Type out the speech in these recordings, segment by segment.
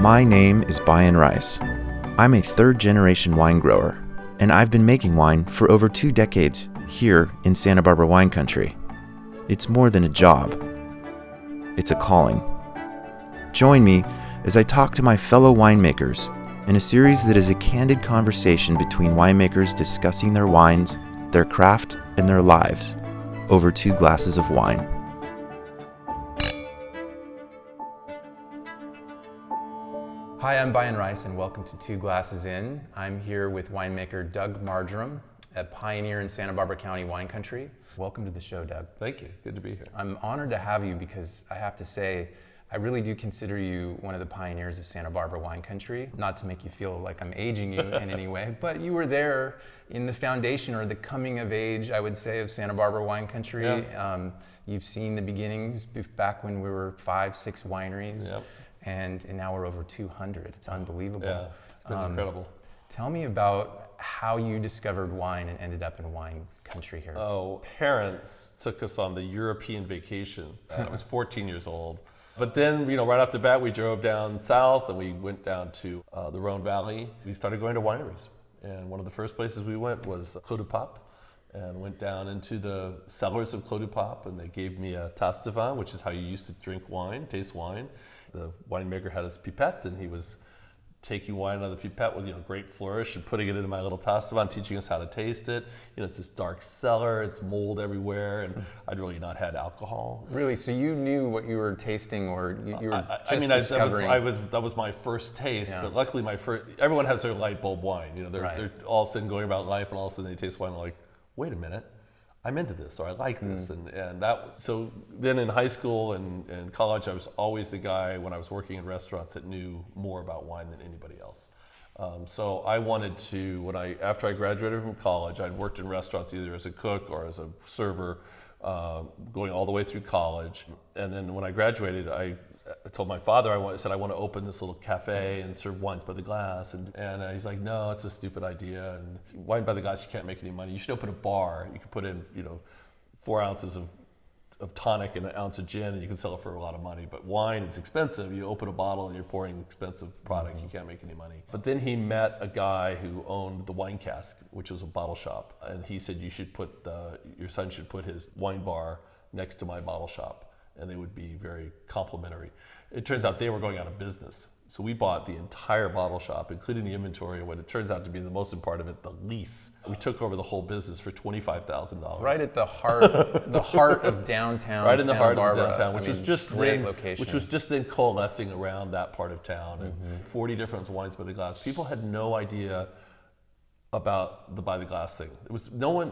My name is Bryan Rice. I'm a third-generation wine grower, and I've been making wine for over 2 decades here in Santa Barbara wine country. It's more than a job. It's a calling. Join me as I talk to my fellow winemakers in a series that is a candid conversation between winemakers discussing their wines, their craft, and their lives over 2 glasses of wine. Hi, I'm Bryan Rice, and welcome to 2 Glasses In. I'm here with winemaker Doug Margerum, a pioneer in Santa Barbara County wine country. Welcome to the show, Doug. Thank you. Good to be here. I'm honored to have you because I have to say, I really do consider you one of the pioneers of Santa Barbara wine country. Not to make you feel like I'm aging you in any way, but you were there in the foundation or the coming of age, I would say, of Santa Barbara wine country. Yeah. You've seen the beginnings back when we were 5, 6 wineries. Yep. And now we're over 200. It's unbelievable. Yeah, it's been incredible. Tell me about how you discovered wine and ended up in wine country here. Oh, parents took us on the European vacation. I was 14 years old. But then, right off the bat, we drove down south and we went down to the Rhone Valley. We started going to wineries. And one of the first places we went was Clos du Pape, and went down into the cellars of Clos du Pape, and they gave me a tasse de vin, which is how you used to drink wine, taste wine. The winemaker had his pipette, and he was taking wine out of the pipette with great flourish and putting it into my little tasse de vin, teaching us how to taste it. It's this dark cellar, it's mold everywhere, and I'd really not had alcohol. Really? So you knew what you were tasting, or you were discovering? That was my first taste, but luckily everyone has their light bulb wine. They're all of a sudden going about life, and all of a sudden they taste wine and like, wait a minute, I'm into this, or I like this, so then in high school and college, I was always the guy when I was working in restaurants that knew more about wine than anybody else. So I wanted to, after I graduated from college, I'd worked in restaurants either as a cook or as a server, going all the way through college. And then when I graduated, I told my father, I said I want to open this little cafe and serve wines by the glass, and he's like, no, it's a stupid idea, and wine by the glass, you can't make any money. You should open a bar. You could put in 4 ounces of tonic and 1 ounce of gin, and you can sell it for a lot of money. But wine is expensive. You open a bottle and you're pouring expensive product. You can't make any money. But then he met a guy who owned the Wine Cask, which was a bottle shop, and he said, your son should put his wine bar next to my bottle shop, and they would be very complementary. It turns out they were going out of business. So we bought the entire bottle shop, including the inventory, and what it turns out to be the most important of it, the lease. We took over the whole business for $25,000. Right at the heart of downtown. Right in the heart Barbara. of downtown, which was just then coalescing around that part of town. And 40 different wines by the glass. People had no idea about the by the glass thing. There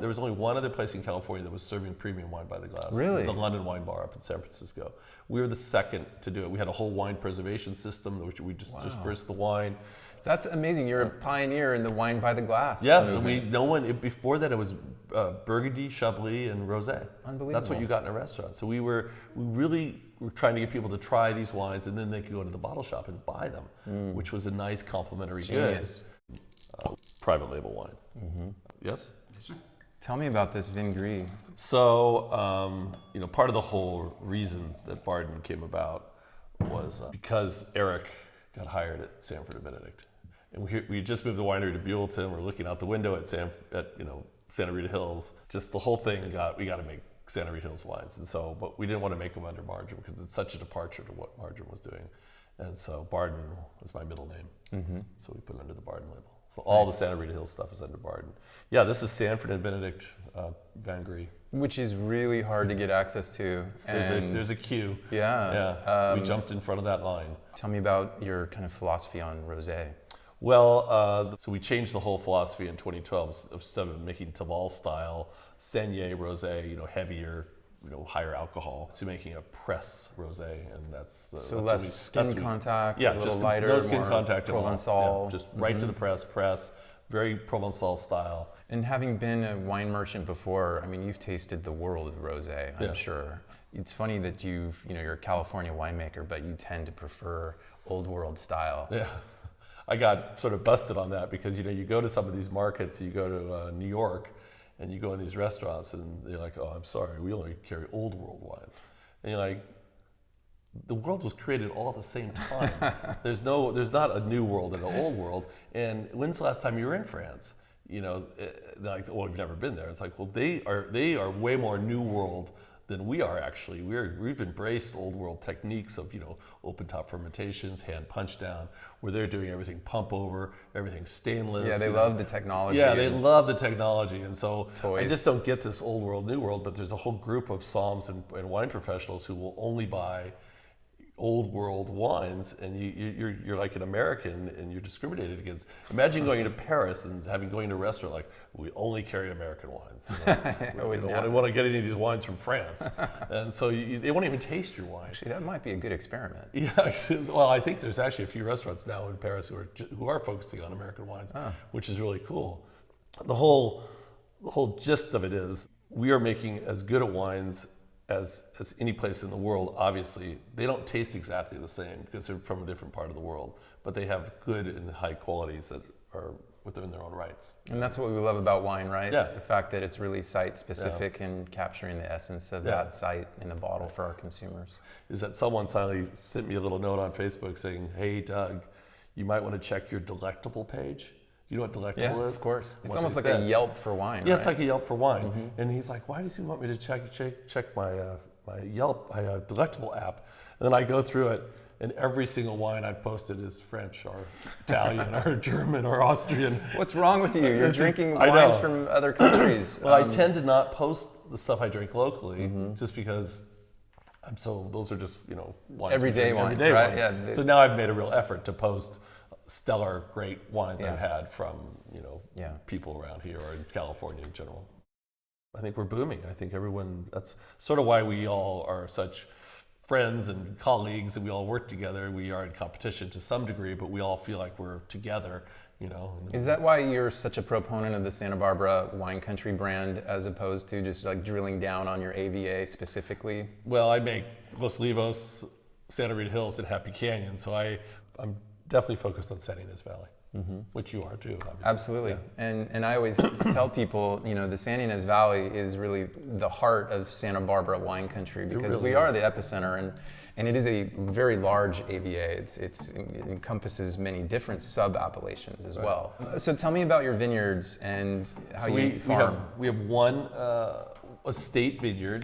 was only one other place in California that was serving premium wine by the glass. Really? The London Wine Bar up in San Francisco. We were the second to do it. We had a whole wine preservation system, which we just dispersed the wine. That's amazing. You're a pioneer in the wine by the glass. Yeah, before that it was Burgundy, Chablis, and Rosé. Unbelievable. That's what you got in a restaurant. So we really were trying to get people to try these wines, and then they could go to the bottle shop and buy them, which was a nice complementary good. Private label wine. Mm-hmm. Yes? Yes, sir. Tell me about this Vin Gris. So, part of the whole reason that Barden came about was because Eric got hired at Sanford and Benedict. And we just moved the winery to Buellton. We're looking out the window at Santa Rita Hills. Just the whole thing we got to make Santa Rita Hills wines. And so, but we didn't want to make them under Margerum because it's such a departure to what Margerum was doing. And so Barden was my middle name. Mm-hmm. So we put it under the Barden label. So all the Santa Rita Hills stuff is under Barden. Yeah, this is Sanford and Benedict Vin Gris. Which is really hard to get access to. There's a queue. Yeah. We jumped in front of that line. Tell me about your kind of philosophy on rosé. Well, so we changed the whole philosophy in 2012. Instead of making Taval style Saignée rosé, heavier, higher alcohol, to making a press rosé, and that's less skin contact, yeah, a little just lighter, no skin more contact at all. Provençal, just right to the press, very Provençal style. And having been a wine merchant before, you've tasted the world of rosé, I'm sure. It's funny that you're a California winemaker, but you tend to prefer old world style. Yeah, I got sort of busted on that because you go to some of these markets, you go to New York, and you go in these restaurants and they're like, oh, I'm sorry, we only carry old world wines. And you're like, the world was created all at the same time. There's not a new world and an old world. And when's the last time you were in France? You know, they're like, well, we've never been there. It's like, well, they are way more new world than we are actually. We've embraced old world techniques of, you know, open top fermentations, hand punch down, where they're doing everything pump over, everything stainless. Yeah, they love the technology. Yeah, they love the technology. And so toys. I just don't get this old world, new world, but there's a whole group of somms and wine professionals who will only buy old world wines, and you're like an American and you're discriminated against. Imagine going to Paris and going to a restaurant like, we only carry American wines. You know? We don't want to get any of these wines from France. And so they won't even taste your wine. Actually, that might be a good experiment. Yeah, well, I think there's actually a few restaurants now in Paris who are focusing on American wines, which is really cool. The whole gist of it is we are making as good at wines as any place in the world. Obviously, they don't taste exactly the same because they're from a different part of the world, but they have good and high qualities that are within their own rights. And that's what we love about wine, right? Yeah. The fact that it's really site specific and capturing the essence of that site in the bottle for our consumers. Is that someone finally sent me a little note on Facebook saying, hey, Doug, you might want to check your delectable page. You know what delectable is? Of course. It's almost like a Yelp for wine. Yeah, right? It's like a Yelp for wine. And he's like, why does he want me to check my Yelp, my delectable app? And then I go through it, and every single wine I've posted is French or Italian or German or Austrian. What's wrong with you? You're drinking wines from other countries. Well, I tend to not post the stuff I drink locally just because those are just, you know, wines. Everyday wines, right? Yeah. So now I've made a real effort to post stellar, great wines I've had from, you know, people around here or in California in general. I think we're booming. I think that's sort of why we all are such friends and colleagues, and we all work together. We are in competition to some degree, but we all feel like we're together, you know. Is that why you're such a proponent of the Santa Barbara Wine Country brand as opposed to just like drilling down on your AVA specifically? Well, I make Los Olivos, Santa Rita Hills, and Happy Canyon, so I'm definitely focused on San Ynez Valley, which you are too, obviously. Absolutely. Yeah. And I always tell people, you know, the San Ynez Valley is really the heart of Santa Barbara wine country because we are the epicenter, and it is a very large AVA. It encompasses many different sub-appellations as well. So tell me about your vineyards and how you farm. We have one estate vineyard,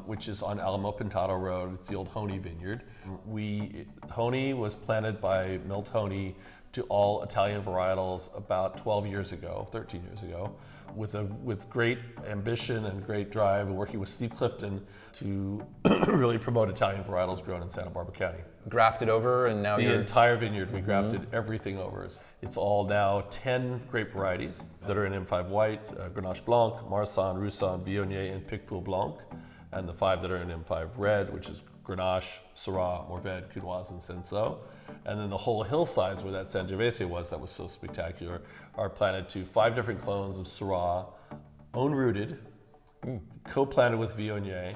which is on Alamo Pintado Road. It's the old Honey vineyard. Honey was planted by Milt Honey to all Italian varietals about 13 years ago, with great ambition and great drive, and working with Steve Clifton to really promote Italian varietals grown in Santa Barbara County. Grafted over, and now the entire vineyard, we grafted everything over. It's all now 10 grape varieties that are in M5 White, Grenache Blanc, Marsanne, Roussanne, Viognier, and Picpoul Blanc, and the 5 that are in M5 Red, which is Grenache, Syrah, Mourvedre, Cunoise, and Cinsault. And then the whole hillsides where that Sangiovese was, that was so spectacular, are planted to 5 different clones of Syrah, own-rooted, co-planted with Viognier,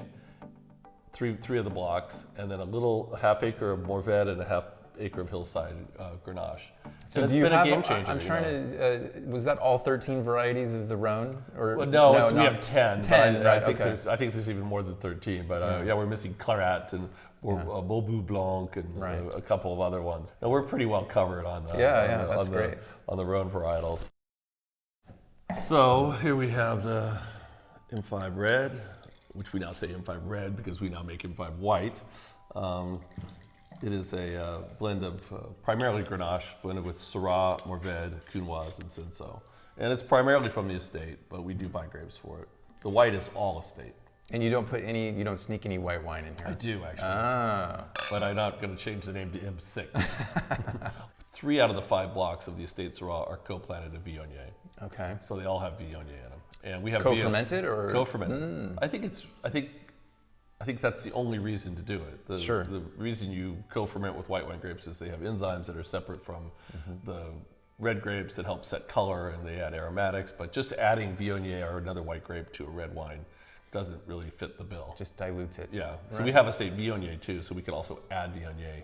three of the blocks, and then a little half acre of Mourvedre and a half acre of hillside Grenache. So and do you been have a game changer. I'm trying to. Was that all 13 varieties of the Rhone? Or well, no, we have 10. 10, right? I think there's even more than 13. But we're missing Claret and Beaubourg Blanc and a couple of other ones. And we're pretty well covered on the Rhone varietals. So here we have the M5 Red, which we now say M5 Red because we now make M5 White. It is a blend of primarily Grenache, blended with Syrah, Mourvedre, Cunoise, and Cinsault. And it's primarily from the estate, but we do buy grapes for it. The white is all estate. And you don't sneak any white wine in here? I do, actually. But I'm not going to change the name to M6. 3 out of the 5 blocks of the estate Syrah are co-planted at Viognier. Okay. So they all have Viognier in them. And we have co-fermented or co-fermented. I think that's the only reason to do it. The reason you co-ferment with white wine grapes is they have enzymes that are separate from the red grapes that help set color, and they add aromatics. But just adding Viognier or another white grape to a red wine doesn't really fit the bill. Just dilutes it. Yeah. So we have estate Viognier too, so we can also add Viognier.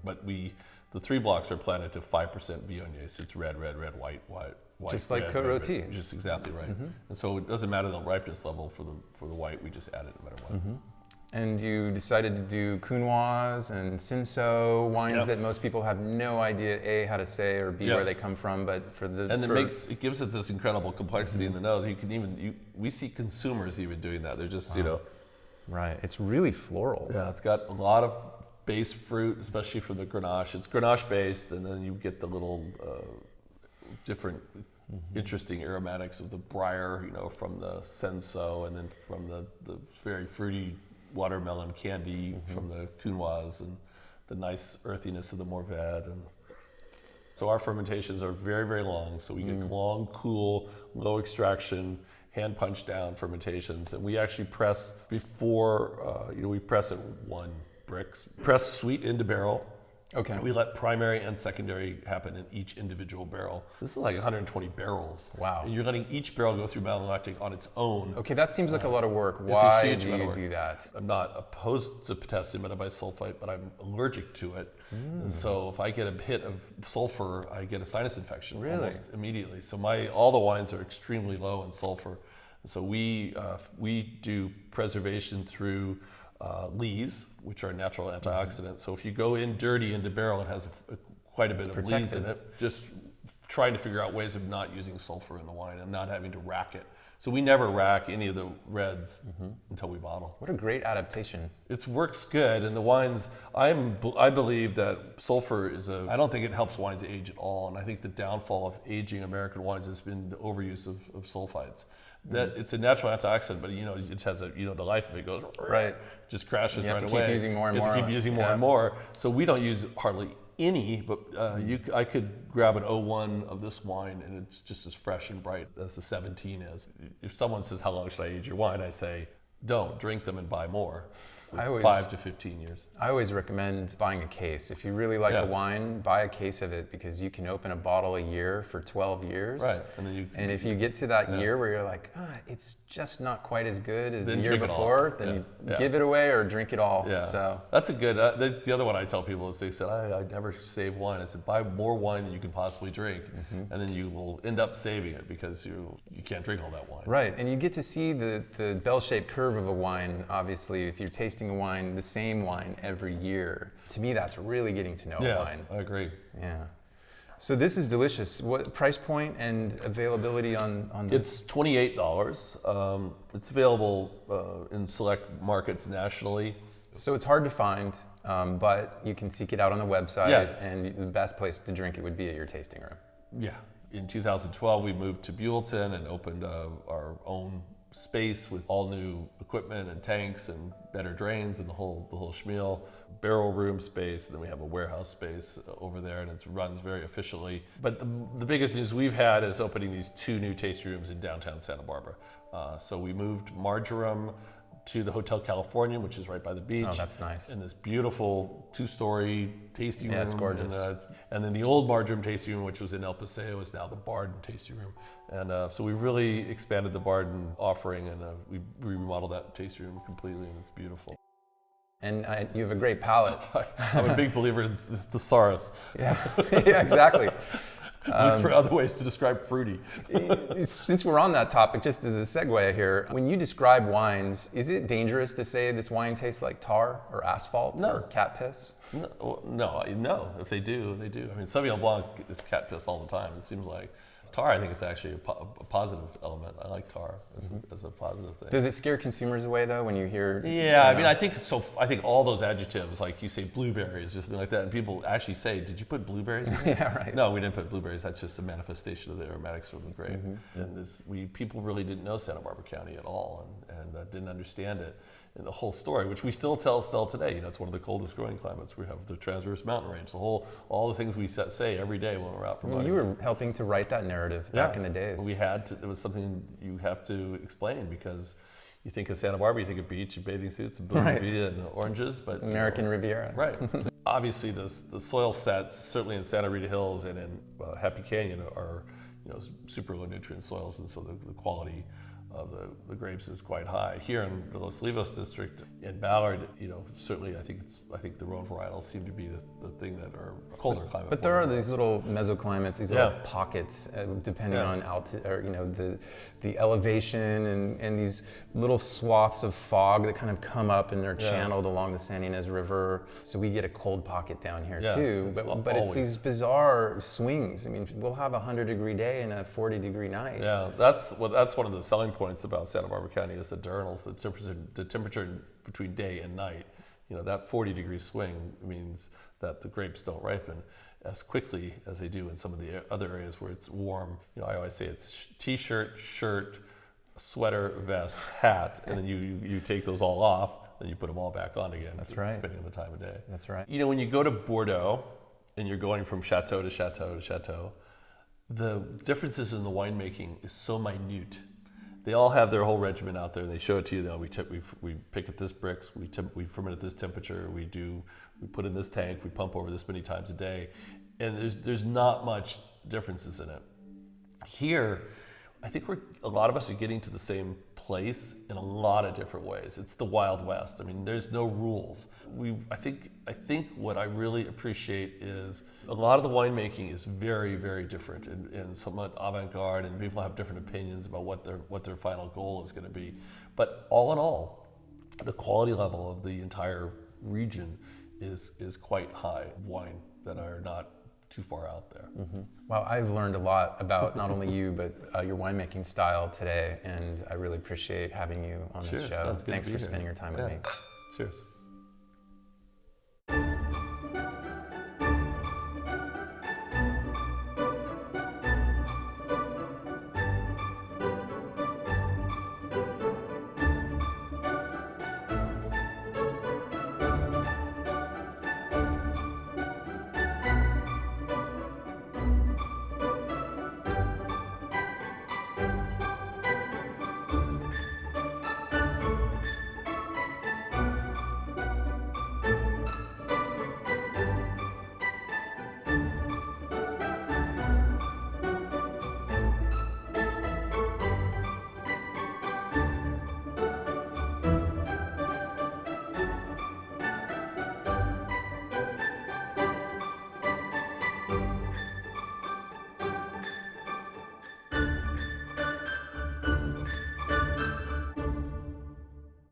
But the 3 blocks are planted to 5% Viognier, so it's red, white. Just like Côte Rôtie. Just exactly right. And so it doesn't matter the ripeness level for the white, we just add it no matter what. And you decided to do Counoise and Cinsault, wines that most people have no idea, A, how to say, or B, where they come from, but for the... And it gives it this incredible complexity in the nose. We see consumers even doing that. They're just, Right, it's really floral. Yeah, it's got a lot of base fruit, especially from the Grenache. It's Grenache based, and then you get the little different interesting aromatics of the briar, from the Cinsault, and then from the very fruity watermelon candy from the Counoise, and the nice earthiness of the Mourvedre. And so our fermentations are very, very long. So we get long, cool, low extraction, hand punch down fermentations. And we actually press before, we press at 1 brix. Press sweet into barrel. Okay. We let primary and secondary happen in each individual barrel. This is like 120 barrels. Wow. And you're letting each barrel go through malolactic on its own. Okay, that seems like a lot of work. Why huge do amount you of work. do that? I'm not opposed to potassium metabisulfite, but I'm allergic to it. And so if I get a hit of sulfur, I get a sinus infection almost immediately. So all the wines are extremely low in sulfur. So we do preservation through lees, which are natural antioxidants. So if you go in dirty into barrel, it has quite a bit of lees in it. Just trying to figure out ways of not using sulfur in the wine and not having to rack it. So we never rack any of the reds until we bottle. What a great adaptation. It works good, and the wines, I believe that sulfur I don't think it helps wines age at all, and I think the downfall of aging American wines has been the overuse of sulfites. That it's a natural antioxidant, but it has the life of it goes right, just crashes right away. You have to keep using more and more. You have to keep using more and more. So we don't use hardly any, but I could grab an 01 of this wine and it's just as fresh and bright as the 17 is. If someone says, how long should I age your wine? I say, don't drink them and buy more. 5 to 15 years. I always recommend buying a case. If you really like a wine, buy a case of it, because you can open a bottle a year for 12 years. Right. And if you get to that year where you're like, it's just not quite as good as the year before, then you give it away or drink it all. Yeah. So that's a good, that's the other one I tell people is they said, I never save wine. I said, buy more wine than you can possibly drink. And then you will end up saving it because you can't drink all that wine. Right. And you get to see the bell-shaped curve of a wine, obviously, if you're tasting a wine, the same wine every year. To me, that's really getting to know a wine. I agree. Yeah. So this is delicious. What price point and availability on this? It's $28. It's available in select markets nationally. So it's hard to find, but you can seek it out on the website, and the best place to drink it would be at your tasting room. Yeah. In 2012, we moved to Buellton and opened our own space with all new equipment and tanks and better drains and the whole schmeal, barrel room space, and then we have a warehouse space over there, and it runs very efficiently. But the biggest news we've had is opening these 2 new tasting rooms in downtown Santa Barbara. So we moved Margerum to the Hotel California, which is right by the beach. Oh, that's nice. And this beautiful 2-story tasting room. Yeah, it's gorgeous. And then the old Margerum tasting room, which was in El Paseo, is now the Barden tasting room. And so we really expanded the Barden offering, and we remodeled that tasting room completely, and it's beautiful. And you have a great palate. I'm a big believer in thesaurus. Yeah, yeah, exactly. Look for other ways to describe fruity. Since we're on that topic, just as a segue here, when you describe wines, is it dangerous to say this wine tastes like tar or asphalt or cat piss? No. If they do, they do. I mean, Sauvignon Blanc is cat piss all the time. It seems like tar. I think it's actually a positive element. I like tar as a positive thing. Does it scare consumers away though when you hear? Yeah, I mean, I think so. I think all those adjectives, like you say blueberries or something like that, and people actually say, "Did you put blueberries in it?" Yeah, right. No, we didn't put blueberries. That's just a manifestation of the aromatics from the grape. And people really didn't know Santa Barbara County at all, and didn't understand it. And the whole story, which we still tell today, it's one of the coldest growing climates. We have the transverse mountain range, all the things we say every day when we're out promoting. You were helping to write that narrative back in the days. We had to. It was something you have to explain, because you think of Santa Barbara, you think of beach and bathing suits and bougainvillea and oranges, but American Riviera. Right. So obviously, the soil sets, certainly in Santa Rita Hills and in Happy Canyon, are super low nutrient soils, and so the quality of the grapes is quite high. Here in the Los Olivos district in Ballard, certainly I think the Rhone varietals seem to be the thing that are colder climate. But there are these little mesoclimates, these little pockets, depending on altitude, or the elevation, and these little swaths of fog that kind of come up and they're channeled along the San Ynez River. So we get a cold pocket down here too. But it's these bizarre swings. I mean, we'll have a 100-degree day and a 40-degree night. Yeah, that's one of the selling points about Santa Barbara County is the diurnals, the temperature between day and night. That 40-degree swing means that the grapes don't ripen as quickly as they do in some of the other areas where it's warm. I always say it's t-shirt, shirt, sweater, vest, hat, and then you take those all off, then you put them all back on again. That's right. Depending on the time of day. That's right. When you go to Bordeaux and you're going from chateau to chateau to chateau, the differences in the winemaking is so minute. They all have their whole regimen out there, and they show it to you. We pick at this bricks, we ferment at this temperature, we put in this tank, we pump over this many times a day, and there's not much differences in it. Here, I think a lot of us are getting to the same place in a lot of different ways. It's the Wild West. I mean, there's no rules. I think what I really appreciate is a lot of the winemaking is very, very different and somewhat avant-garde, and people have different opinions about what their final goal is going to be. But all in all, the quality level of the entire region is quite high. Wine that are not too far out there. Mm-hmm. Well, I've learned a lot about not only you, but your winemaking style today, and I really appreciate having you on this show. Thanks for spending your time with me. Cheers.